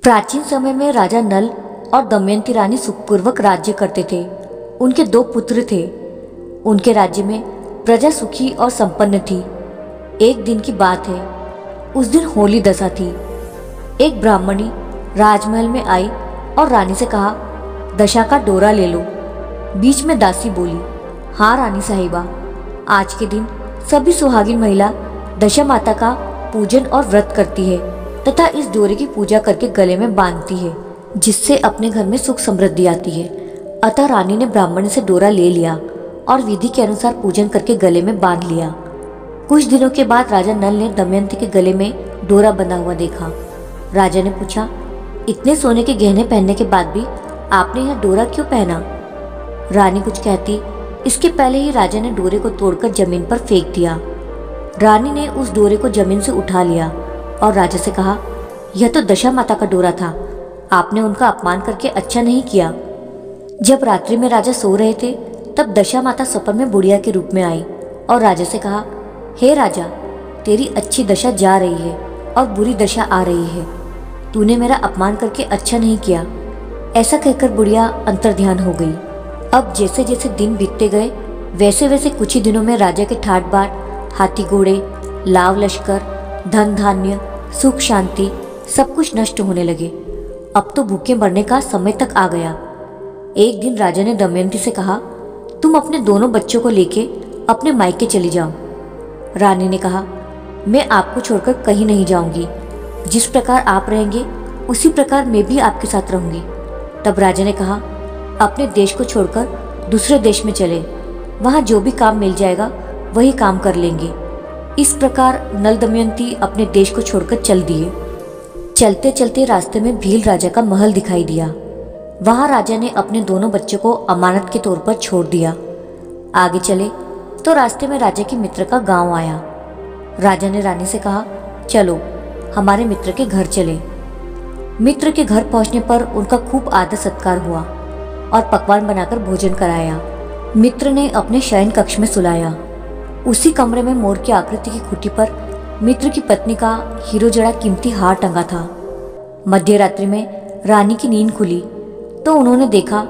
प्राचीन समय में राजा नल और दमयंती रानी सुखपूर्वक राज्य करते थे। उनके 2 पुत्र थे। उनके राज्य में प्रजा सुखी और संपन्न थी। एक दिन की बात है। उस दिन होली दशा थी। एक ब्राह्मणी राजमहल में आई और रानी से कहा, दशा का डोरा ले लो। बीच में दासी बोली, हाँ रानी साहिबा, आज के दिन सभी सुहागिन महिला दशा माता का पूजन और व्रत करती है तथा इस डोरे की पूजा करके गले में बांधती है, जिससे अपने घर में सुख समृद्धि आती है। अतः रानी ने ब्राह्मण से डोरा ले लिया और विधि के अनुसार पूजन करके गले में बांध लिया। कुछ दिनों के बाद राजा नल ने दमयंती के गले में डोरा बंधा हुआ देखा। राजा ने पूछा, इतने सोने के गहने पहनने के बाद भी आपने यह डोरा क्यों पहना? रानी कुछ कहती, इसके पहले ही राजा ने डोरे को तोड़कर जमीन पर फेंक दिया। रानी ने उस डोरे को जमीन से उठा लिया और राजा से कहा, यह तो दशा माता का डोरा था, आपने उनका अपमान करके अच्छा नहीं किया। जब रात्रि में राजा सो रहे थे तब दशा माता सपन में बुढ़िया के रूप में आई और राजा से कहा, हे राजा, तेरी अच्छी दशा जा रही है और बुरी दशा आ रही है। तूने मेरा अपमान करके अच्छा नहीं किया। ऐसा कहकर बुढ़िया अंतर्ध्यान हो गई। अब जैसे जैसे दिन बीतते गए वैसे वैसे कुछ ही दिनों में राजा के ठाट बाट, हाथी घोड़े, लाव लश्कर, धन धान्य, सुख शांति सब कुछ नष्ट होने लगे। अब तो भूखे मरने का समय तक आ गया। एक दिन राजा ने दमयंती से कहा, तुम अपने दोनों बच्चों को लेके अपने मायके चली जाओ। रानी ने कहा, मैं आपको छोड़कर कहीं नहीं जाऊंगी। जिस प्रकार आप रहेंगे उसी प्रकार मैं भी आपके साथ रहूंगी। तब राजा ने कहा, अपने देश को छोड़कर दूसरे देश में चले, वहां जो भी काम मिल जाएगा वही काम कर लेंगे। इस प्रकार नल दमयंती अपने देश को छोड़कर चल दिए। चलते चलते रास्ते में भील राजा का महल दिखाई दिया। वहां राजा ने अपने दोनों बच्चों को अमानत के तौर पर छोड़ दिया। आगे चले तो रास्ते में राजा के मित्र का गांव आया। राजा ने रानी से कहा, चलो हमारे मित्र के घर चले। मित्र के घर पहुंचने पर उनका खूब आदर सत्कार हुआ और पकवान बनाकर भोजन कराया। मित्र ने अपने शयन कक्ष में सुलाया। उसी कमरे में मोर की आकृति की खूंटी पर मित्र की पत्नी का हीरो जड़ा कीमती हार टंगा था। मध्य रात्रि में रानी की नींद खुली तो उन्होंने देखा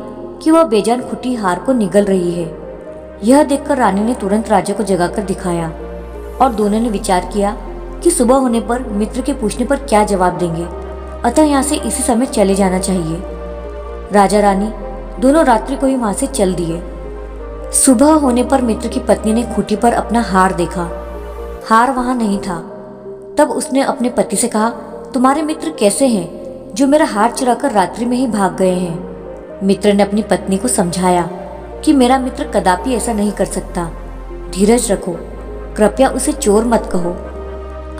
कि वह बेजान खूंटी हार को निगल रही है। यह देखकर रानी ने तुरंत राजा को जगाकर दिखाया और दोनों ने विचार किया कि सुबह होने पर मित्र के पूछने पर क्या जवाब देंगे, अतः यहाँ से इसी समय चले जाना चाहिए। राजा रानी दोनों रात्रि को ही वहां से चल दिए। सुबह होने पर मित्र की पत्नी ने खूंटी पर अपना हार देखा। हार वहां नहीं था। तब उसने अपने पति से कहा, तुम्हारे मित्र कैसे हैं जो मेरा हार चुराकर रात्रि में ही भाग गए हैं? मित्र ने अपनी पत्नी को समझाया कि मेरा मित्र कदापि ऐसा नहीं कर सकता, धीरज रखो, कृपया उसे चोर मत कहो।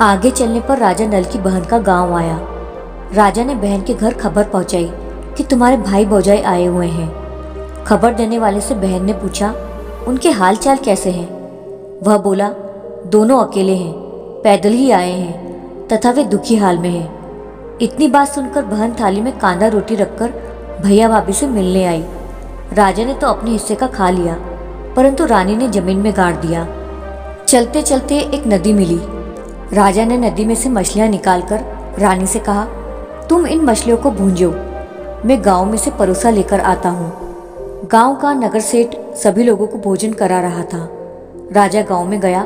आगे चलने पर राजा नल की बहन का गांव आया। राजा ने बहन के घर खबर पहुंचाई कि तुम्हारे भाई भौजाई आए हुए हैं। खबर देने वाले से बहन ने पूछा, उनके हाल चाल कैसे हैं? वह बोला, दोनों अकेले हैं, पैदल ही आए हैं तथा वे दुखी हाल में हैं। इतनी बात सुनकर बहन थाली में कांदा रोटी रखकर भैया भाभी से मिलने आई। राजा ने तो अपने हिस्से का खा लिया, परंतु रानी ने जमीन में गाड़ दिया। चलते चलते एक नदी मिली। राजा ने नदी में से मछलियां निकालकर रानी से कहा, तुम इन मछलियों को भूंजो, मैं गांव में से परोसा लेकर आता हूँ। गांव का नगर सेठ सभी लोगों को भोजन करा रहा था। राजा गांव में गया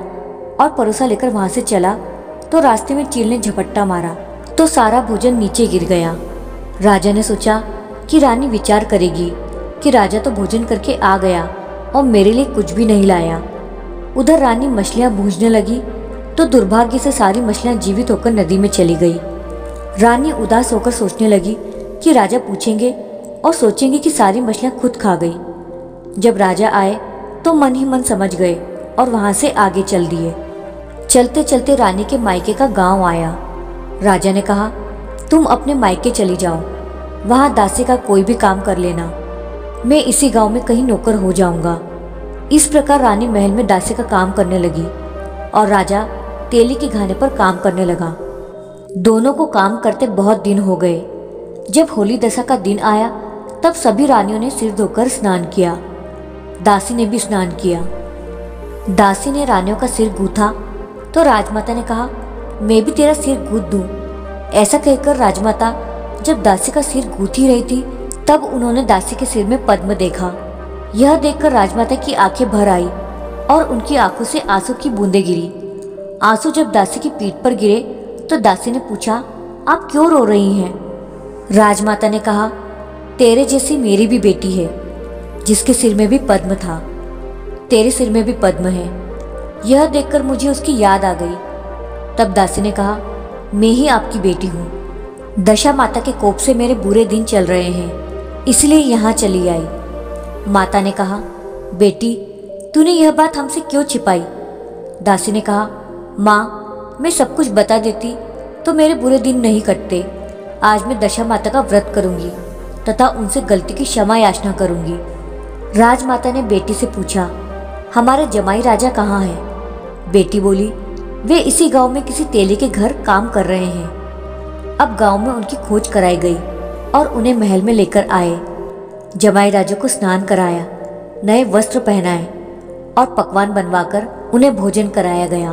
और परोसा लेकर वहां से चला तो रास्ते में चील ने झपट्टा मारा तो सारा भोजन नीचे गिर गया। राजा ने सोचा कि रानी विचार करेगी कि राजा तो भोजन करके आ गया और मेरे लिए कुछ भी नहीं लाया। उधर रानी मछलियां भूंजने लगी तो दुर्भाग्य से सारी मछलियां जीवित होकर नदी में चली गई। रानी उदास होकर सोचने लगी कि राजा पूछेंगे और सोचेंगे कि सारी मछलियां खुद खा गई। जब राजा आए तो मन ही मन समझ गए और वहां से आगे चल दिए। चलते चलते रानी के मायके का गांव आया। राजा ने कहा, तुम अपने मायके चली जाओ, वहां दासी का कोई भी काम कर लेना, मैं इसी गांव में कहीं नौकर हो जाऊंगा। इस प्रकार रानी महल में दासी का काम करने लगी और राजा तेली के घाने पर काम करने लगा। दोनों को काम करते बहुत दिन हो गए। जब होली दशा का दिन आया तब सभी रानियों ने सिर धोकर स्नान किया। दासी ने भी स्नान किया। दासी ने रानियों का सिर गूथा तो राजमाता ने कहा, मैं भी तेरा सिर गूंथ दूं। ऐसा कहकर राजमाता जब दासी का सिर गूंथ रही थी तब उन्होंने दासी के सिर में पद्म देखा। यह देखकर राजमाता की आंखें भर आई और उनकी आंखों से आंसू की बूंदें गिरी। आंसू जब दासी की पीठ पर गिरे तो दासी ने पूछा, आप क्यों रो रही हैं? राजमाता ने कहा, तेरे जैसी मेरी भी बेटी है जिसके सिर में भी पद्म था। तेरे सिर में भी पद्म है। यह देखकर मुझे उसकी याद आ गई। तब दासी ने कहा, मैं ही आपकी बेटी हूँ। दशा माता के कोप से मेरे बुरे दिन चल रहे हैं, इसलिए यहाँ चली आई। माता ने कहा, बेटी तूने यह बात हमसे क्यों छिपाई? दासी ने कहा, माँ मैं सब कुछ बता देती तो मेरे बुरे दिन नहीं कटते। आज मैं दशा माता का व्रत करूंगी तथा उनसे गलती की क्षमा याचना करूंगी। राजमाता ने बेटी से पूछा, हमारे जमाई राजा कहाँ हैं? बेटी बोली, वे इसी गांव में किसी तेली के घर काम कर रहे हैं। अब गांव में उनकी खोज कराई गई और उन्हें महल में लेकर आए। जमाई राजा को स्नान कराया, नए वस्त्र पहनाए और पकवान बनवाकर उन्हें भोजन कराया गया।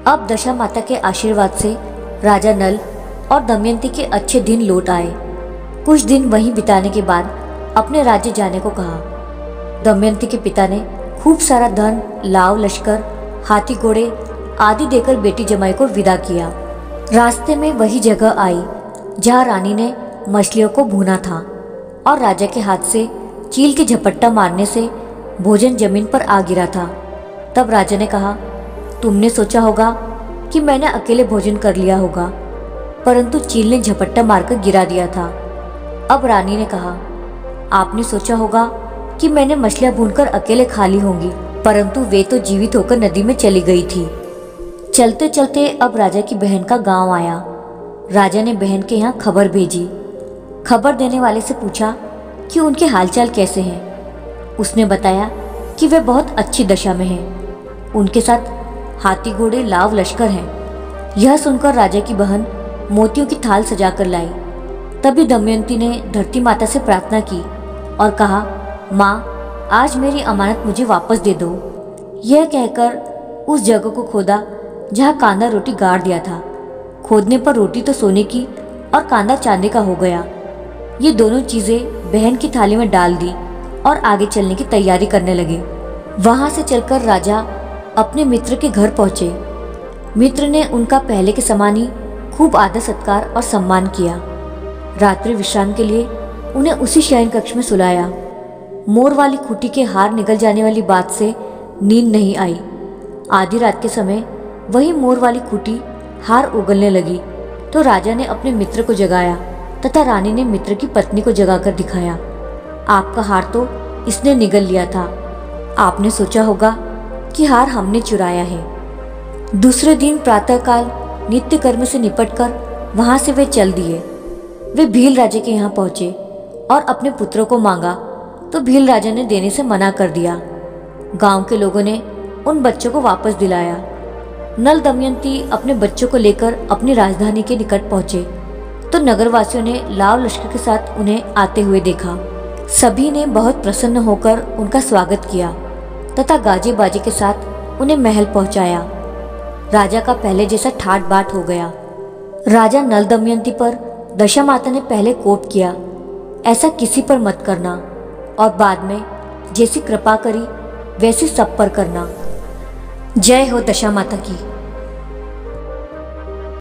अब दशा माता के आशीर्वाद से राजा नल और दमयंती के अच्छे दिन लौट आए। कुछ दिन वहीं बिताने के बाद अपने राज्य जाने को कहा। दमयंती के पिता ने खूब सारा धन, लाव लश्कर, हाथी घोड़े आदि देकर बेटी जमाई को विदा किया। रास्ते में वही जगह आई जहाँ रानी ने मछलियों को भूना था और राजा के हाथ से चील के झपट्टा मारने से भोजन जमीन पर आ गिरा था। तब राजा ने कहा, तुमने सोचा होगा कि मैंने अकेले भोजन कर लिया होगा, परंतु चील ने झपट्टा मारकर गिरा दिया था। अब रानी ने कहा, आपने सोचा होगा कि मैंने मछलियां भूनकर अकेले खा ली होंगी, परंतु वे तो जीवित होकर नदी में चली गई थी। चलते चलते अब राजा की बहन का गांव आया। राजा ने बहन के यहाँ खबर भेजी। खबर देने वाले से पूछा कि उनके हालचाल कैसे हैं। उसने बताया कि वे बहुत अच्छी दशा में हैं। उनके साथ हाथी घोड़े लाव लश्कर हैं। यह सुनकर राजा की बहन मोतियों की थाल सजाकर लाई। तभी दमयंती ने धरती माता से प्रार्थना की और कहा, माँ आज मेरी अमानत मुझे वापस दे दो। यह कहकर उस जगह को खोदा जहाँ कांदा रोटी गाड़ दिया था। खोदने पर रोटी तो सोने की और कांदा चांदी का हो गया। ये दोनों चीजें बहन की थाली में डाल दी और आगे चलने की तैयारी करने लगे। वहां से चलकर राजा अपने मित्र के घर पहुंचे। मित्र ने उनका पहले के समान ही खूब आदर सत्कार और सम्मान किया। रात्रि विश्राम के लिए उन्हें उसी शयन कक्ष में सुलाया। मोर वाली खूंटी के हार निकल जाने वाली बात से नींद नहीं आई। आधी रात के समय वही मोर वाली खूंटी हार उगलने लगी तो राजा ने अपने मित्र को जगाया तथा रानी ने मित्र की पत्नी को जगाकर दिखाया। आपका हार तो इसने निगल लिया था। आपने सोचा होगा कि हार हमने चुराया है। दूसरे दिन प्रातःकाल नित्य कर्म से निपटकर वहां से वे चल दिए। वे भील राजा के यहाँ पहुंचे और अपने पुत्रों को मांगा तो भील राजा ने देने से मना कर दिया। गांव के लोगों ने उन बच्चों को वापस दिलाया। नल दमयंती अपने बच्चों को लेकर अपनी राजधानी के निकट पहुंचे तो नगरवासियों ने लाव लश्कर के साथ उन्हें आते हुए देखा। सभी ने बहुत प्रसन्न होकर उनका स्वागत किया तथा गाजे बाजे के साथ उन्हें महल पहुंचाया। राजा का पहले जैसा ठाट बाट हो गया। राजा नल दमयंती पर दशा माता ने पहले कोप किया, ऐसा किसी पर मत करना, और बाद में जैसी कृपा करी वैसी सब पर करना। जय हो दशा माता की।